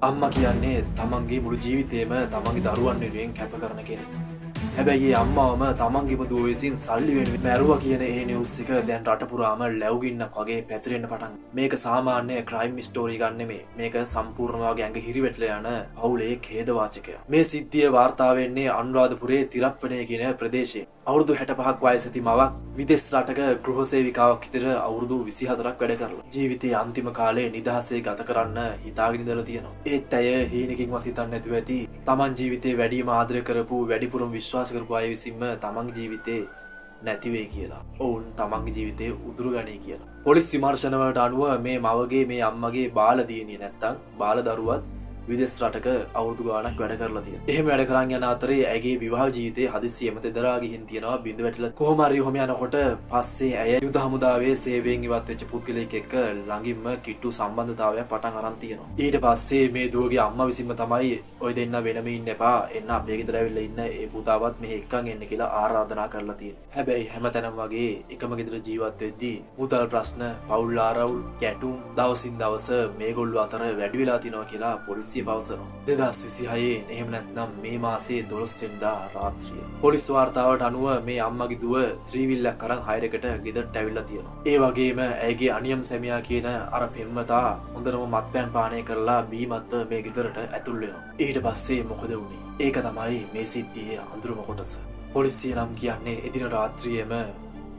අම්මා කියන්නේ තමන්ගේ මුළු ජීවිතේම තමන්ගේ දරුවන් වෙනුවෙන් කැප කරන කෙනෙක්. හැබැයි ඒ අම්මාවම තමන්ගේම දුව විසින් සල්ලි වෙනුවෙන් මැරුවා කියන ඒ නිවුස් එක දැන් රට පුරාම ලැබුගින්නක් වගේ පැතිරෙන්න පටන් ගත්තා. මේක සාමාන්‍ය ක්‍රයිම් ස්ටෝරි එකක් නෙමෙයි. මේක සම්පූර්ණ වගේ ඇඟ හිරිවැටලා යන පවුලේ ඛේදවාචකයක්. මේ සිද්ධිය වාර්තා වෙන්නේ අනුරාධපුරයේ තිරප්පණය කියන ප්‍රදේශයේ. අවුරුදු 65ක් වයස ඇති මවක් විදේශ රටක ගෘහ සේවිකාවක් විතර අවුරුදු 24ක් වැඩ කරලා ජීවිතයේ අන්තිම කාලේ නිදහසේ ගත කරන්න හිතාගෙන ඉඳලා තියෙනවා. ඒත් ඇය හීනකින්වත් හිතන්නේ නැතුව ඇති තමන් ජීවිතේ වැඩිම ආදරය කරපු වැඩිපුරම විශ්වාස කරපු අය විසින්ම තමන්ගේ ජීවිතේ නැති වෙයි කියලා. ඔවුන් තමන්ගේ ජීවිතේ උදුරු ගනී කියලා. පොලිස් විමර්ශන වලට අනුව මේ මවගේ මේ අම්මගේ බාල දියණිය නැත්තම් බාල දරුවත් විදේශ රටක අවුරුදු ගාණක් වැඩ කරලා තියෙනවා. එහෙම වැඩ කරන් යන අතරේ ඇගේ විවාහ ජීවිතේ හදිස්සියෙම දෙදරා ගිහින් තියෙනවා බිඳ වැටිලා. කොහොම හරි ඔහොම යනකොට පස්සේ ඇය යුද හමුදාවේ සේවයෙන් ඉවත් වෙච්ච පුද්ගලයෙක් එක්ක ළඟින්ම කිට්ටු සම්බන්ධතාවයක් පටන් අරන් තියෙනවා. ඊට පස්සේ මේ දුවගේ අම්මා විසින්ම තමයි ඔය දෙන්න වෙනම ඉන්න එපා එන්න අපේ ගෙදර ඇවිල්ලා ඉන්න ඒ පුතාවත් මෙහෙ එක්කන් එන්න කියලා ආරාධනා කරලා තියෙනවා. හැබැයි හැමතැනම වගේ එකම ගෙදර ජීවත් වෙද්දී මුදල් ප්‍රශ්න, පවුල් ආරවුල්, ගැටුම් දවසින් දවස මේගොල්ලෝ අතර වැඩි වෙලා තියෙනවා කියලා පොලිසිය පවසනවා. 2026 එහෙම නැත්නම් මේ මාසේ 12 වෙනිදා රාත්‍රියේ පොලිස් වාර්තාවට අනුව මේ අම්මගේ දුව ත්‍රිවිල්ලක් අරන් හයරකට ගෙදරට ඇවිල්ලා තියෙනවා. ඒ වගේම ඇයගේ අනියම් සැමියා කියන අර පෙම්වතා හොඳටම මත්පැන් පානය කරලා බීමත්ව මේ ගෙදරට ඇතුල් වෙනවා. ඊට පස්සේ මොකද වුනේ? ඒක තමයි මේ සිද්ධියේ අඳුරම කොටස. පොලිසිය නම් කියන්නේ එදින රාත්‍රියේම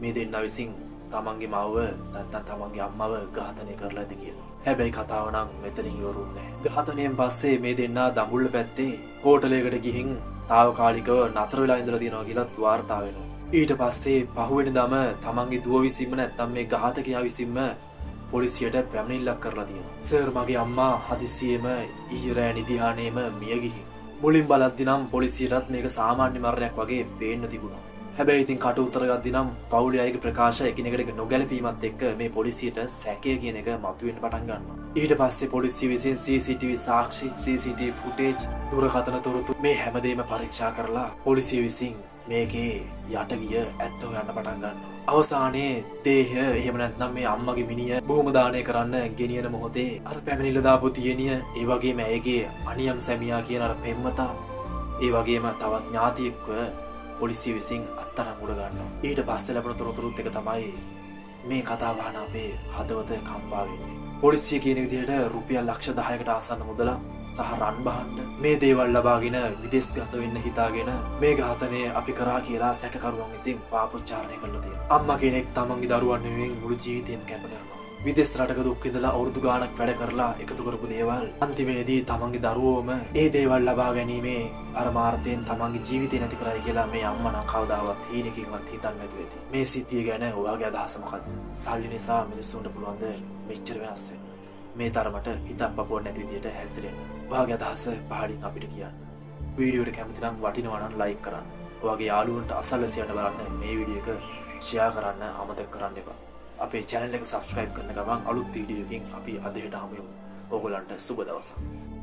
මේ දෙන්නා විසින් තමන්ගේ මවව නැත්නම් තමන්ගේ අම්මව ඝාතනය කරලා ඇති කියලා. හැබැයි කතාව නම් මෙතනින් ඉවරුන්නේ නැහැ. ඝාතනයෙන් පස්සේ මේ දෙන්නා දඹුල්ල පැත්තේ හෝටලයකට ගිහින් తాවකාලිකව නතර වෙලා ඉඳලා තියෙනවා කියලාත් වාර්තා වෙනවා. ඊට පස්සේ පහුවෙනිදාම තමන්ගේ දුව විසින්ම නැත්නම් මේ ඝාතකයා විසින්ම පොලිසියට පැමිණිල්ලක් කරලා තියෙනවා. සර් මගේ අම්මා හදිස්සියෙම ඊරෑ නිදිහානේම මිය ගිහින්. මුලින් බලද්දි නම් පොලිසියටත් මේක සාමාන්‍ය මරණයක් වගේ පේන්න තිබුණා. හැබැයි ඉතින් කට උතර ගද්දි නම් පවුලේ අයගේ ප්‍රකාශ එකිනෙකට නොගැලපීමත් එක්ක මේ පොලිසියට සැකය කියන එක මතුවෙන්න පටන් ගන්නවා. ඊට පස්සේ පොලිසිය විසින් CCTV සාක්ෂි, CCTV ෆුටේජ්, දුරකථන තොරතුරු මේ හැමදේම පරීක්ෂා කරලා පොලිසිය විසින් මේකේ යට ගිය ඇත්ත හොයන්න පටන් ගන්නවා. අවසානයේ දේහය එහෙම නැත්නම් මේ අම්මගේ මිනිය බොහොම දාණය කරන්න ගෙනියන මොහොතේ අර පැමිණිල්ල දාපු දියණිය, ඒ වගේම ඇයගේ අනියම් සැමියා කියන අර පෙම්වතා, ඒ වගේම තවත් ඥාතියෙක්ව පොලිසිය විසින් අත්අඩංගුවට ගන්නවා. ඊට පස්සේ ලැබුණු තොරතුරුත් එක තමයි මේ කතාව අහන අපේ හදවත කම්පා වෙන්නේ. පොලිසිය කියන විදිහට රුපියල් ලක්ෂ 10කට ආසන්න මුදලක් සහ රන් බහන්න මේ දේවල් ලබාගෙන විදේශගත වෙන්න හිතාගෙන මේ ඝාතනය අපි කරා කියලා සැකකරුවන් විසින් පාපොච්චාරණය කරලා තියෙනවා. අම්මා කෙනෙක් තමන්ගේ දරුවන් වෙනුවෙන් මුළු ජීවිතේම කැප කරනවා. විදේශ රටක දුක් විඳලා අවුරුදු ගාණක් වැඩ කරලා එකතු කරපු දේවල් අන්තිමේදී තමන්ගේ දරුවෝම ඒ දේවල් ලබා ගැනීමේ පරමාර්ථයෙන් තමන්ගේ ජීවිතේ නැති කරයි කියලා මේ අම්මා නම් කවදාවත් හීනකින්වත් හිතන්නේ නැතුව ඇති. මේ සිද්ධිය ගැන ඔයාගේ අදහස මොකක්ද? සල්ලි නිසා මිනිස්සුන්ට පුළුවන් ද මෙච්චර වෙනස් වෙන්න? මේ තරමට හිතක් පපුවක් නැති විදියට හැසිරෙන්න. ඔයාගේ අදහස පහලින් අපිට කියන්න. වීඩියෝ එක කැමති නම් වටිනවා නම් ලයික් කරන්න. ඔයාගේ යාළුවන්ට අසල්වැසියන්ට බලන්න මේ වීඩියෝ එක ෂෙයා කරන්න අමතක කරන්න එපා. අපේ channel එක subscribe කරන ගමන් අලුත් වීඩියෝ එකකින් අපි අදට හමු වෙමු. ඕගොල්ලන්ට සුබ දවසක්.